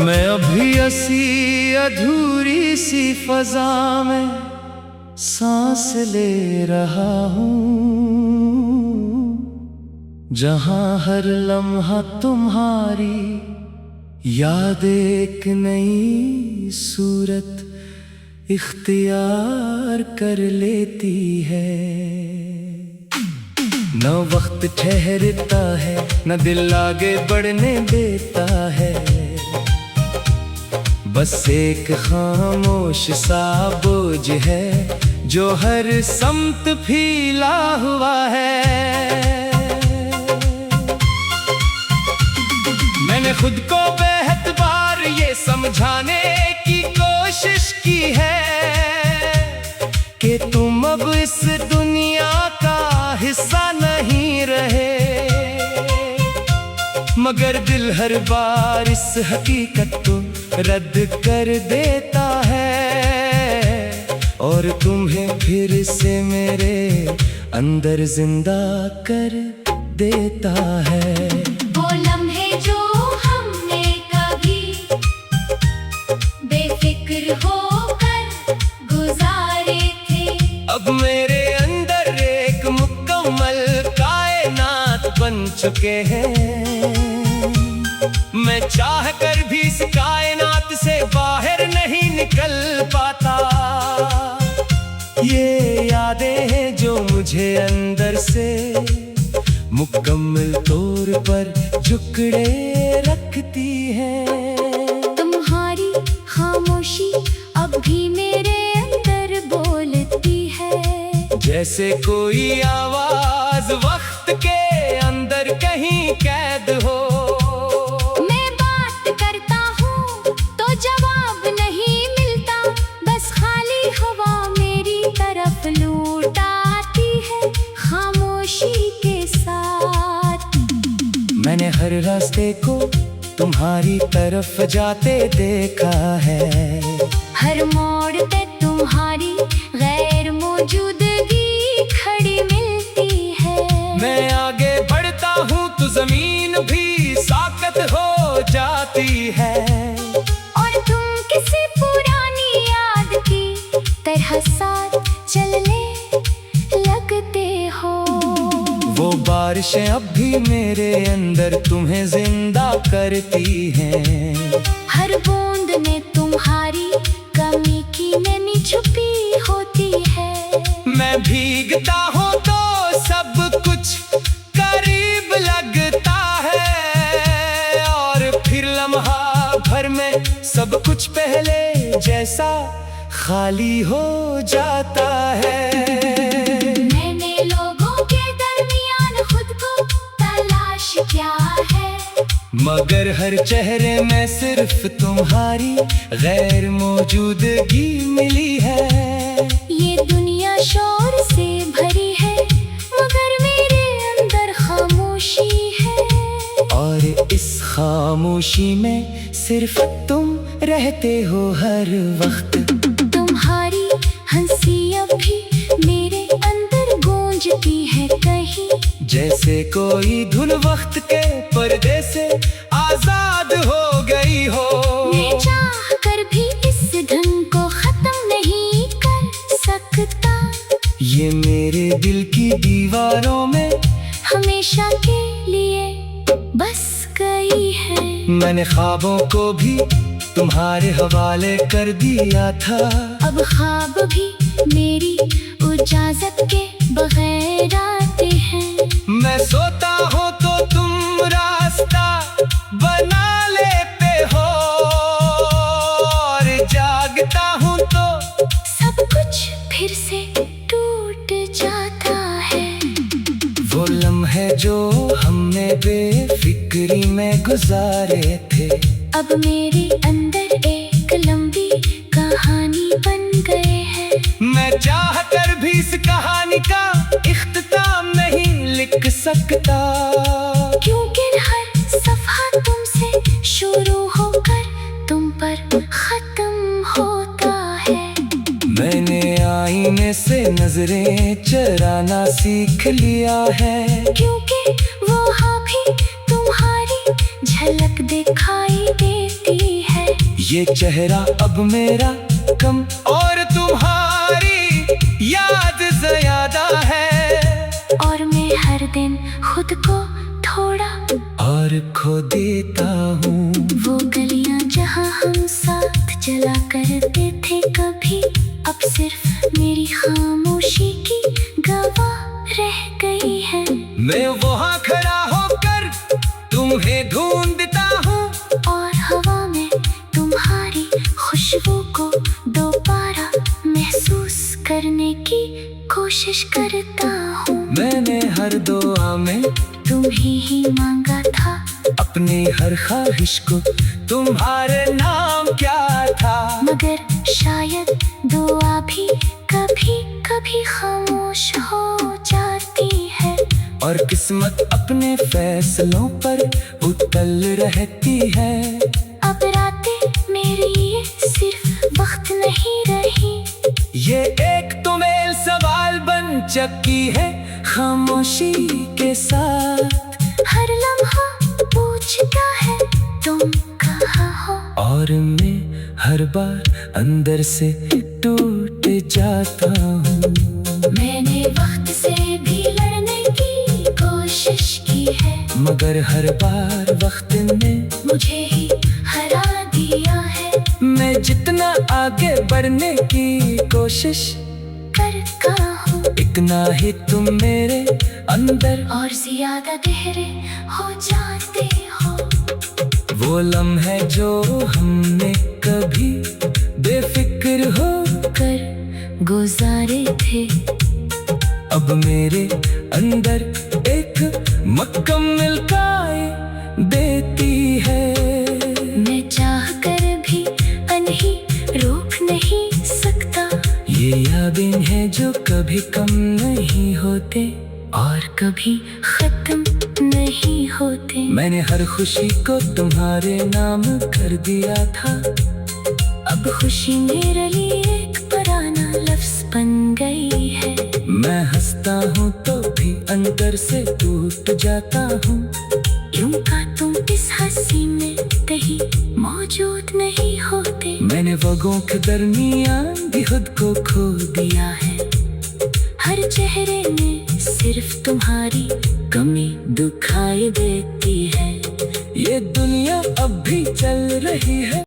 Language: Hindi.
मैं अभी ऐसी अधूरी सी फजा में सांस ले रहा हूँ, जहाँ हर लम्हा तुम्हारी याद एक नई सूरत इख्तियार कर लेती है। न वक्त ठहरता है, न दिल आगे बढ़ने देता है, बस एक खामोश सा बोझ है जो हर समत फैला हुआ है। मैंने खुद को बेहद बार ये समझाने की कोशिश की है कि तुम अब इस दुनिया का हिस्सा नहीं रहे, मगर दिल हर बार इस हकीकत को रद्द कर देता है और तुम्हें फिर से मेरे अंदर जिंदा कर देता है। वो लम्हे जो हमने कभी बेफिक्र होकर गुजारे थे, अब मेरे अंदर एक मुकम्मल कायनात बन चुके हैं। मैं चाह कर भी इस कायनात से बाहर नहीं निकल पाता। ये यादें हैं जो मुझे अंदर से मुकम्मल तौर पर जुकड़े रखती हैं। तुम्हारी खामोशी अब भी मेरे अंदर बोलती है, जैसे कोई आवाज वक्त के अंदर कहीं कैद हो। मैं बात करता हूँ तो जवाब नहीं मिलता, बस खाली हवा मेरी तरफ लौट आती है खामोशी के साथ। मैंने हर रास्ते को तुम्हारी तरफ जाते देखा है, हर मोड़ पे तुम्हारी गैर मौजूदगी खड़ी मिलती है। मैं आगे बढ़ता हूँ तो जमीन भी साकत हो जाती है, और तुम किसी पुरानी याद की तरह साथ चलने लगते हो। वो बारिशें अब भी मेरे अंदर तुम्हें जिंदा करती हैं। हर बूंद में तुम्हारी कमी की नमी छुपी होती है। मैं भीगता हूँ तो सब कुछ करीब लगता है, और फिर लम्हा भर में सब कुछ पहले जैसा खाली हो जाता है। मैंने लोगों के दरमियान खुद को तलाश किया है, मगर हर चेहरे में सिर्फ तुम्हारी गैर मौजूदगी मिली है। ये दुनिया शोर से भरी है, मगर मेरे अंदर खामोशी है, और इस खामोशी में सिर्फ तुम रहते हो हर वक्त। तुम्हारी हंसी अब भी मेरे अंदर गूंजती है कहीं, जैसे कोई धुन वक्त के पर्दे से आजाद हो गई हो। मैं चाह कर भी इस धुन को खत्म नहीं कर सकता, ये मेरे दिल की दीवारों में हमेशा के लिए बस गई है। मैंने ख्वाबों को भी तुम्हारे हवाले कर दिया था, अब ख्वाब भी मेरी इजाजत के बगैर आते हैं। मैं सोता हूँ तो तुम रास्ता बना लेते हो, और जागता हूँ तो सब कुछ फिर से टूट जाता है। वो लम्हे जो हमने बेफिक्री में गुजारे थे, अब मेरे अंदर एक लंबी कहानी बन गए हैं। मैं चाह कर भी इस कहानी का इख्तिताम नहीं लिख सकता, क्योंकि हर सफ़ा तुमसे शुरू होकर तुम पर खत्म होता है। मैंने आईने से नजरें चराना सीख लिया है, क्योंकि वो भी तुम्हारी झलक दिखाई देती है। ये चेहरा अब मेरा कम और तुम्हारी याद ज्यादा है। और मैं हर दिन खुद को थोड़ा और खो देता हूँ। वो गलियां जहाँ हम साथ चला करते थे कभी, अब सिर्फ मेरी खामोशी की गवाह रह गई है। मैं वहाँ खड़ा होकर तुम्हें ढूंढता हूँ और हवा में तुम्हारी खुशबू को दोबारा महसूस करने की कोशिश करता हूँ। मैंने हर दुआ में तुम्हें ही मांगा था, अपनी हर ख्वाहिश को तुम्हारे नाम क्या था। मगर शायद दुआ भी कभी कभी खामोश हो जाती है। और किस्मत अपने फैसलों पर उतल रहती है। अब रातें मेरे लिए सिर्फ वक्त नहीं रही, ये एक तो मेल सवाल बन चुकी है खामोशी के साथ। हर लम्हा पूछता है तुम कहाँ हो। और मैं हर बार अंदर से टूट जाता हूँ। मैंने वक्त से भी लड़ने की कोशिश की है, मगर हर बार वक्त ने मुझे ही हरा दिया है। मैं जितना आगे बढ़ने की कोशिश करता हूँ, इतना ही तुम मेरे अंदर और ज्यादा गहरे हो जाते हो। वो लम्हे जो हमने कभी बेफिक्र हो कर गुजारे थे, अब मेरे अंदर एक मुकम्मल काय देती है। मैं चाह कर भी अनही रोक नहीं सकता। ये यादें हैं जो कभी कम नहीं होते और कभी खत्म नहीं होते। मैंने हर खुशी को तुम्हारे नाम कर दिया था। अब खुशी मेरे लिए एक पुराना लफ्ज बन गई है। मैं हंसता हूँ तो भी अंदर से टूट जाता हूँ। यूं का तुम इस हंसी में कहीं मौजूद नहीं होते। मैंने वगों के दरमियान भी खुद को खो दिया है। हर चेहरे में सिर्फ तुम्हारी कमी दिखाई देती है। ये दुनिया अब भी चल रही है।